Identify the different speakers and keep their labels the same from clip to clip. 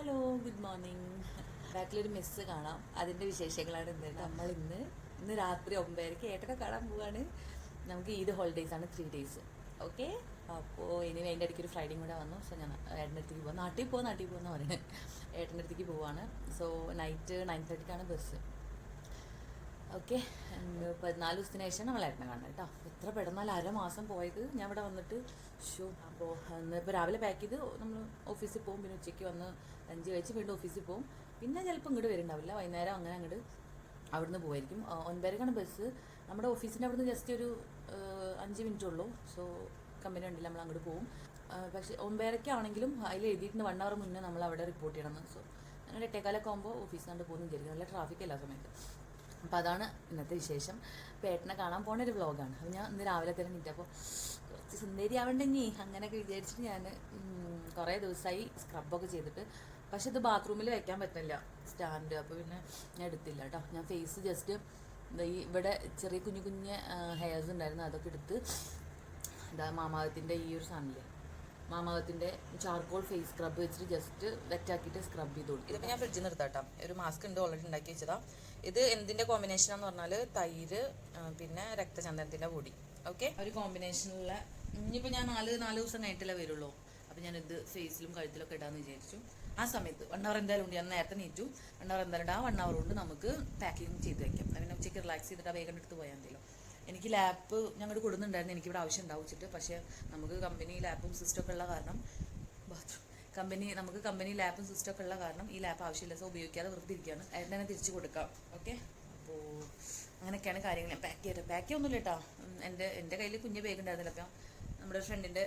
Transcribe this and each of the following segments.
Speaker 1: Hello, good morning. ബാക്കിലൊരു miss കാണാം, അതിൻ്റെ വിശേഷങ്ങളാണ് ഇന്ന്. നമ്മൾ ഇന്ന് രാത്രി 9:30 ഏട്ടനെ കാണാൻ പോവാണ്. നമുക്ക് ഈദ് ഹോളിഡേയ്സ് ആണ്, 3 days. ഓക്കെ. അപ്പോൾ ഇനി അതിൻ്റെ ഇടയ്ക്ക് ഒരു ഫ്രൈഡേയും കൂടെ വന്നു. സോ ഞാൻ ഏട്ടൻ്റെ അടുത്തേക്ക് പോകാം. നാട്ടിൽ പോകുന്ന പറയുന്നത്. ഏട്ടൻ്റെ അടുത്തേക്ക് പോവാണ്. So night 9:30 bus. ഓക്കെ. 14 ദിവസത്തിന് ശേഷം നമ്മൾ ഏട്ടനെ കാണണം കേട്ടോ. എത്ര പെട്ടെന്നാൽ അരമാസം പോയത്. ഞാൻ ഇവിടെ വന്നിട്ട് അപ്പോൾ ഇപ്പോൾ രാവിലെ പാക്ക് ചെയ്ത് നമ്മൾ ഓഫീസിൽ പോകും. പിന്നെ ഉച്ചയ്ക്ക് വന്ന് ലഞ്ച് കഴിച്ച് വീണ്ടും ഓഫീസിൽ പോകും. പിന്നെ ചിലപ്പോൾ ഇങ്ങോട്ട് വരുന്നുണ്ടാവില്ല, വൈകുന്നേരം അങ്ങനെ അങ്ങോട്ട് അവിടുന്ന് പോയിരിക്കും. 9:30 ബസ്. നമ്മുടെ ഓഫീസിൻ്റെ അവിടുന്ന് ജസ്റ്റ് ഒരു 5 മിനിറ്റ് ഉള്ളൂ. സോ കമ്പനി ഉണ്ടല്ലോ, നമ്മൾ അങ്ങോട്ട് പോകും. പക്ഷേ 9:30 ആണെങ്കിലും അതിൽ എഴുതിയിട്ടുണ്ട് 1 hour മുന്നേ നമ്മൾ അവിടെ റിപ്പോർട്ട് ചെയ്യണമെന്ന്. സോ അങ്ങനെ 8:15 ആകുമ്പോൾ ഓഫീസിൽ കണ്ട് പോകുന്നു വിചാരിക്കും. നല്ല ട്രാഫിക് എല്ലാ സമയത്ത്. അപ്പോൾ അതാണ് ഇന്നത്തെ വിശേഷം. അപ്പോൾ ഏട്ടനെ കാണാൻ പോണൊരു വ്ളോഗാണ്. അപ്പോൾ ഞാൻ ഇന്ന് രാവിലെ തന്നെ നീറ്റ്. അപ്പോൾ കുറച്ച് സുന്ദരി ആവണ്ടെങ്കിൽ അങ്ങനെയൊക്കെ വിചാരിച്ചിട്ട് ഞാൻ കുറേ ദിവസമായി സ്ക്രബൊക്കെ ചെയ്തിട്ട്. പക്ഷെ ഇത് ബാത്റൂമിൽ വെക്കാൻ പറ്റില്ല സ്റ്റാൻഡ്. അപ്പോൾ പിന്നെ ഞാൻ എടുത്തില്ല കേട്ടോ. ഞാൻ ഫേസ് ജസ്റ്റ് ഇവിടെ ചെറിയ കുഞ്ഞു ഹെയർസ് ഉണ്ടായിരുന്നു, അതൊക്കെ എടുത്ത് മാമാകത്തിൻ്റെ ഈ ഒരു സാധനമില്ലേ, മാമാകത്തിൻ്റെ ചാർക്കോൾ ഫേസ് സ്ക്രബ് വെച്ചിട്ട് ജസ്റ്റ് വെറ്റാക്കിയിട്ട് സ്ക്രബ് ചെയ്ത് കൊടുക്കും. ഇതിപ്പോൾ ഞാൻ ഫ്രിഡ്ജിൽ നിന്ന് എടുത്താട്ടോ. ഒരു മാസ്ക് ഉണ്ട്, ഓൾറെഡി ഉണ്ടാക്കി വെച്ചതാണ്. ഇത് എന്തിൻ്റെ കോമ്പിനേഷനാന്ന് പറഞ്ഞാൽ തൈര് പിന്നെ രക്തചന്ദനത്തിൻ്റെ പൊടി. ഓക്കെ, ഒരു കോമ്പിനേഷനുള്ള. ഇനിയിപ്പോൾ ഞാൻ നാല് ദിവസം കഴിഞ്ഞിട്ടല്ലേ വരുള്ളൂ. അപ്പോൾ ഞാനിത് ഫേസിലും കഴുത്തിലൊക്കെ ഇടാമെന്ന് വിചാരിച്ചു. ആ സമയത്ത് 1 hour എന്തായാലും ഉണ്ട്. ഞാൻ നേരത്തെ നീറ്റു. 1 hour എന്തായാലും ഇടാം. 1 hour കൊണ്ട് നമുക്ക് പാക്കിങ് ചെയ്ത് വയ്ക്കാം. പിന്നെ ഉച്ചയ്ക്ക് റിലാക്സ് ചെയ്തിട്ട് വേഗം എടുത്ത് പോയാൽ മതിയല്ലോ. എനിക്ക് ലാപ്പ് ഞങ്ങൾ കൊടുക്കുന്നുണ്ടായിരുന്നു, എനിക്കിവിടെ ആവശ്യം ഉണ്ടാവിച്ചിട്ട്. പക്ഷേ നമുക്ക് കമ്പനി ലാപ്പും സിസ്റ്റമൊക്കെ ഉള്ള കാരണം നമുക്ക് കമ്പനി ലാപ്പും സിസ്റ്റമൊക്കെ ഉള്ള കാരണം ഈ ലാപ്പ് ആവശ്യമില്ല. സോ ഉപയോഗിക്കാതെ വെറുതെ ഇരിക്കുകയാണ്. അതിന് തന്നെ തിരിച്ച് കൊടുക്കാം. ഓക്കെ. അപ്പോൾ അങ്ങനെയൊക്കെയാണ് കാര്യങ്ങൾ. പാക്ക് ഒന്നുമില്ല കേട്ടോ. എൻ്റെ കയ്യിൽ കുഞ്ഞ് ബാഗ് ഉണ്ടായിരുന്നില്ല. അപ്പം നമ്മുടെ ഫ്രണ്ടിൻ്റെ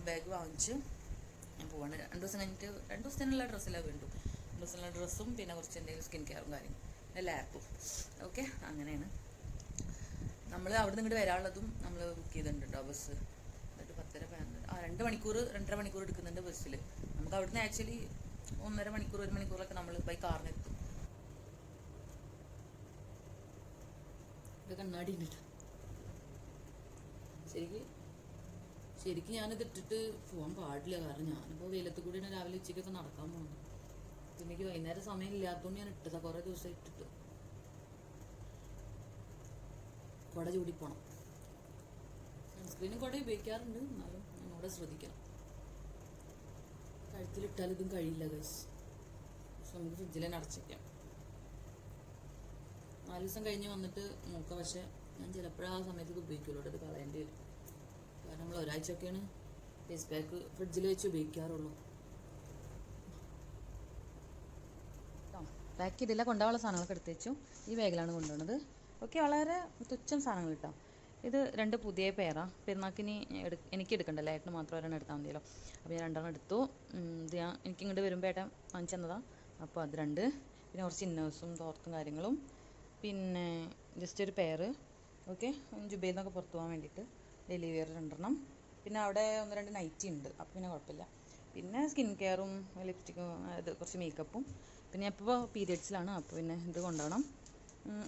Speaker 1: ബാഗ് വാങ്ങിച്ച് ഞാൻ പോവാണ്. 2 ദിവസം കഴിഞ്ഞിട്ട് 2 ദിവസത്തിനുള്ള ഡ്രസ്സെല്ലാം വേണ്ടു. 2 ദിവസത്തിനുള്ള ഡ്രസ്സും പിന്നെ കുറച്ച് എന്തെങ്കിലും സ്കിൻ കെയറും കാര്യങ്ങളും പിന്നെ ലാപ്പും. ഓക്കെ, അങ്ങനെയാണ്. നമ്മൾ അവിടെ നിന്ന് ഇങ്ങോട്ട് വരാനുള്ളതും നമ്മൾ ബുക്ക് ചെയ്തിട്ടുണ്ട് കേട്ടോ ബസ്. എന്നിട്ട് 2 മണിക്കൂർ 2.5 മണിക്കൂർ എടുക്കുന്നുണ്ട് ബസ്സിൽ. നമുക്ക് അവിടുന്ന് ആക്ച്വലി 1.5 മണിക്കൂർ 1 മണിക്കൂറൊക്കെ നമ്മൾ ബൈ കാറിനെത്തും. ഇത് കണ്ണാടി ഉണ്ട്. ശരിക്കും ഞാനിത് ഇട്ടിട്ട് പോകാൻ പാടില്ല. കാരണം ഞാനിപ്പോൾ വെയിലത്ത് കൂടി രാവിലെ ഉച്ചയ്ക്കൊക്കെ നടക്കാൻ പോകുന്നു. പിന്നെ എനിക്ക് വൈകുന്നേരം സമയം ഇല്ലാത്തതുകൊണ്ട് ഞാൻ ഇട്ടതാണ്. കുറേ ദിവസം ഇട്ടിട്ട് കുട ചൂടിപ്പോണം. സൺസ്ക്രീനും കുട ഉപയോഗിക്കാറുണ്ട്, എന്നാലും നമ്മളോട് ശ്രദ്ധിക്കണം. കഴുത്തിലിട്ടാൽ ഇതും കഴിയില്ല ഗൈസ്. പക്ഷെ നമുക്ക് ഫ്രിഡ്ജിൽ തന്നെ അടച്ചിരിക്കാം. 4 ദിവസം കഴിഞ്ഞ് വന്നിട്ട് നോക്കാം. പക്ഷെ ഞാൻ ചിലപ്പോഴാ സമയത്ത് ഇത് ഉപയോഗിക്കുള്ളൂ. ഇത് കളയേണ്ടി വരും. കാരണം നമ്മൾ ഒരാഴ്ചയൊക്കെയാണ് ഫേസ് പാക്ക് ഫ്രിഡ്ജിൽ വെച്ച് ഉപയോഗിക്കാറുള്ളൂ. പാക്ക് ചെയ്തില്ല. കൊണ്ടുപോകാനുള്ള സാധനങ്ങളൊക്കെ എടുത്ത് വെച്ചു. ഈ ബാഗിലാണ് കൊണ്ടുപോകുന്നത്. ഓക്കെ, വളരെ തുച്ഛം സാധനങ്ങൾ കിട്ടാം. ഇത് 2 പുതിയ പെയറാണ്. പെരുന്നാക്കിനി എനിക്ക് എടുക്കണ്ടല്ലോ, ഏട്ടന് മാത്രം ഒരെണ്ണം എടുത്താൽ മതിയല്ലോ. അപ്പോൾ ഞാൻ 2 എടുത്തു. ഇത് എനിക്കിങ്ങോട്ട് വരുമ്പോൾ ഏട്ടൻ വാങ്ങിച്ചു തന്നതാണ്. അപ്പോൾ അത് 2. പിന്നെ കുറച്ച് ഇന്നേഴ്സും തോർത്തും കാര്യങ്ങളും. പിന്നെ ജസ്റ്റ് ഒരു പെയർ. ഓക്കെ, ജുബൈയിൽ നിന്നൊക്കെ പുറത്ത് പോകാൻ വേണ്ടിയിട്ട് ഡെയിലി വെയർ 2 പിന്നെ അവിടെ 1-2 നൈറ്റി ഉണ്ട്. അപ്പോൾ പിന്നെ കുഴപ്പമില്ല. പിന്നെ സ്കിൻ കെയറും ലിപ്സ്റ്റിക്കും ഇത് കുറച്ച് മേക്കപ്പും. പിന്നെ ഞാൻ ഇപ്പോൾ പീരിയഡ്സിലാണ്. അപ്പോൾ പിന്നെ ഇത് കൊണ്ടുപോകണം.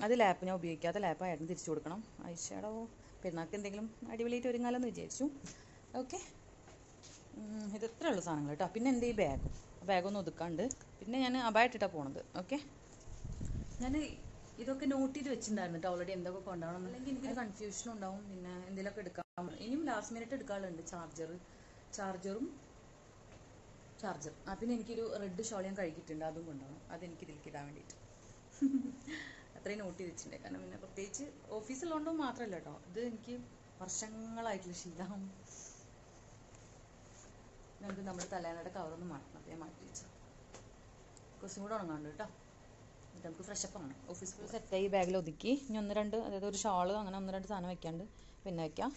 Speaker 1: അത് ലാപ്പ് ഞാൻ ഉപയോഗിക്കാത്ത ലാപ്പ് ആയിരുന്നു, തിരിച്ചു കൊടുക്കണം. ഐഷാഡോ പെരുന്നാൾക്ക് എന്തെങ്കിലും അടിപൊളിയായിട്ട് ഒരുങ്ങാലെന്ന് വിചാരിച്ചു. ഓക്കെ, ഇത് ഇത്രേ ഉള്ളൂ സാധനങ്ങൾ കേട്ടോ. പിന്നെ എൻ്റെ ഈ ബാഗൊന്നും ഒതുക്കാണ്ട്. പിന്നെ ഞാൻ അബായിട്ടിട്ടാണ് പോണത്. ഓക്കെ, ഞാൻ ഇതൊക്കെ നോട്ട് ചെയ്ത് വെച്ചിട്ടുണ്ടായിരുന്നു കേട്ടോ ഓൾറെഡി എന്തൊക്കെ കൊണ്ടുപോകണം. അല്ലെങ്കിൽ എനിക്കൊരു കൺഫ്യൂഷനും ഉണ്ടാവും. പിന്നെ എന്തെങ്കിലുമൊക്കെ എടുക്കാം. ഇനിയും ലാസ്റ്റ് മിനിറ്റ് എടുക്കാനുണ്ട്. ചാർജർ. പിന്നെ എനിക്കൊരു റെഡ് ഷോൾ ഞാൻ കഴുകിയിട്ടുണ്ട്, അതും കൊണ്ടുപോകണം. അതെനിക്ക് ഇതിലേക്ക് ഇടാൻ വേണ്ടിയിട്ട് അത്രയും നോട്ട് ചെയ്ത് വെച്ചിട്ടുണ്ട്. കാരണം പിന്നെ പ്രത്യേകിച്ച് ഓഫീസിലുണ്ടോ മാത്രമല്ല കേട്ടോ, ഇത് എനിക്ക് വർഷങ്ങളായിട്ടുള്ള ശീലം. നമുക്ക് നമ്മുടെ തലേനയുടെ കവറൊന്ന് മാറ്റണം. അപ്പോൾ ഞാൻ മാറ്റി വെച്ചു. കുറച്ചും കൂടെ ഉണങ്ങാണ്ട് കേട്ടോ. എന്നിട്ട് നമുക്ക് ഫ്രഷപ്പ് ആണ്. ഓഫീസിൽ സെറ്റായി ബാഗിൽ ഒതുക്കി. ഇനി 1-2 അതായത് ഒരു ഷാള് അങ്ങനെ 1-2 സാധനം വെക്കാണ്ട് പിന്നെ വെക്കാം.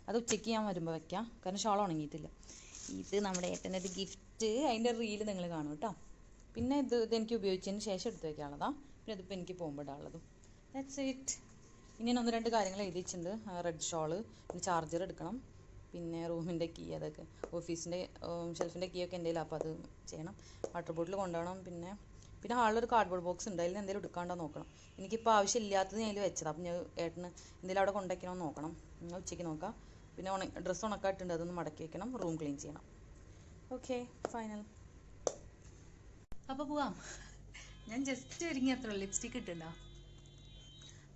Speaker 1: അത് ഉച്ചയ്ക്ക് ഞാൻ വരുമ്പോൾ വെക്കാം. കാരണം ഷാൾ ഉണങ്ങിയിട്ടില്ല. ഇത് നമ്മുടെ ഏട്ടൻ്റെ ഒരു ഗിഫ്റ്റ്. അതിൻ്റെ റീല് നിങ്ങൾ കാണും കേട്ടോ. പിന്നെ ഇതെനിക്ക് ഉപയോഗിച്ചതിന് ശേഷം എടുത്ത് വയ്ക്കാനുള്ളതാണ്. പിന്നെ ഇതിപ്പോൾ എനിക്ക് പോകുമ്പോൾ ഇടാനുള്ളതും. That's it. ഇനി ഞാൻ 1-2 കാര്യങ്ങൾ എഴുതി വെച്ചിട്ടുണ്ട്. റെഡ് ഷോള്, പിന്നെ ചാർജർ എടുക്കണം, പിന്നെ റൂമിൻ്റെ കീ, അതൊക്കെ ഓഫീസിൻ്റെ ഷെൽഫിൻ്റെ കീ ഒക്കെ എൻ്റെ കയ്യിലാണ്. അപ്പോൾ അത് ചെയ്യണം. വാട്ടർ ബോട്ടിൽ കൊണ്ടുപോകണം. പിന്നെ ഹാളിലൊരു കാർഡ്ബോർഡ് ബോക്സ് ഉണ്ട്. അതിൽ എന്തെങ്കിലും എടുക്കാണ്ടോ നോക്കണം. എനിക്കിപ്പോൾ ആവശ്യമില്ലാത്തത് ഞാൻ അതിൽ വെച്ചതാണ്. അപ്പം ഞാൻ ഏട്ടന് എന്തെങ്കിലും അവിടെ കൊണ്ടുവയ്ക്കണമെന്ന് നോക്കണം. ഉച്ചയ്ക്ക് നോക്കാം. പിന്നെ ഡ്രസ്സ് ഉണക്കായിട്ടുണ്ട്, അതൊന്ന് മടക്കി വയ്ക്കണം. റൂം ക്ലീൻ ചെയ്യണം. Okay, final. അപ്പോൾ പോവാം. ഞാൻ ജസ്റ്റ് ഒരുങ്ങി അത്രേ ഉള്ളൂ. ലിപ്സ്റ്റിക്ക് ഇട്ടുണ്ടോ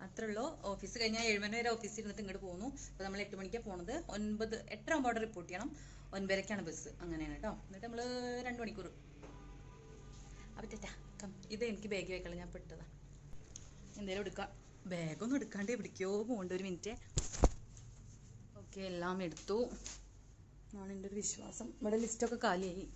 Speaker 1: അത്രേ ഉള്ളൂ. ഓഫീസ് കഴിഞ്ഞാൽ 7 മണി വരെ ഓഫീസിൽ ഇരുന്നിട്ട് ഇങ്ങോട്ട് പോകുന്നു. അപ്പോൾ നമ്മൾ 8 മണിക്കാണ് പോണത്. 8 ആകുമ്പോൾ അവിടെ റിപ്പോർട്ട് ചെയ്യണം. 9:30 ബസ്. അങ്ങനെയാണ് കേട്ടോ. എന്നിട്ട് നമ്മൾ 2 മണിക്കൂർ. അപ്പോൾ ടാറ്റാ. ഇത് എനിക്ക് ബാഗ് വെക്കണം, ഞാൻ പെട്ടതാണ്. എന്തേലും എടുക്കാം. ബാഗൊന്നും എടുക്കാണ്ട് എവിടേക്കോ പോകണ്ട. ഒരു മിനിറ്റ്. ഓക്കെ, എല്ലാം എടുത്തു ആണ് എൻ്റെ ഒരു വിശ്വാസം. ഇവിടെ ലിസ്റ്റൊക്കെ കാലിയായി.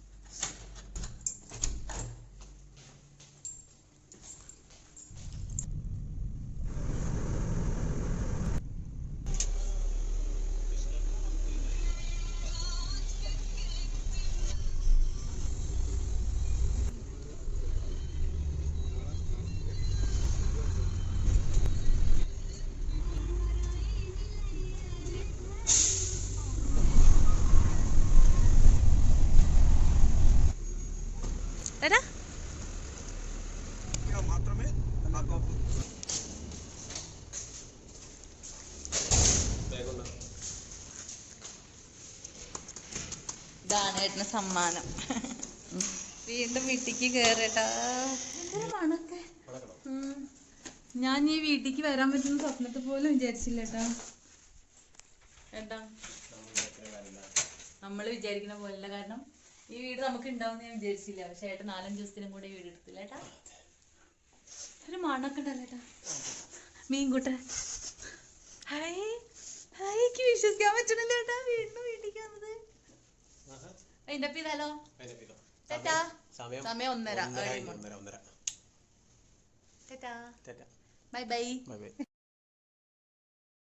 Speaker 1: ടാറ്റാ. ഇതാണ് ഏട്ടന് സമ്മാനം. വീണ്ടും വീട്ടിക്ക് കയറട്ടാ. മണൊക്കെ ഞാൻ ഈ വീട്ടിക്ക് വരാൻ പറ്റുന്ന സ്വപ്നത്തിൽ പോലും വിചാരിച്ചില്ല കേട്ടോ. ഏട്ടാ, നമ്മൾ വിചാരിക്കുന്ന പോലെയല്ല. കാരണം ഈ വീട് നമുക്ക് ഉണ്ടാവും ഞാൻ വിചാരിച്ചില്ല. പക്ഷെ ഏട്ടൻ 4-5 ദിവസത്തിനും കൂടെ വീട് എടുത്തില്ല ഏട്ടാ. ഒരു മണൊക്കെ ഉണ്ടല്ലോ ഏട്ടാ. മീൻകൂട്ടൻ. ഹായ് ഹായ്, എനിക്ക് വിശ്വസിക്കാൻ പറ്റണില്ല ഏട്ടാ. വീണ്ടും വീട്ടിലേക്ക് വന്നത്. അതിന്റെ അപ്പം ഇതാലോ. ടാറ്റാ. സമയം 1:30. ടാറ്റാ. Bye by.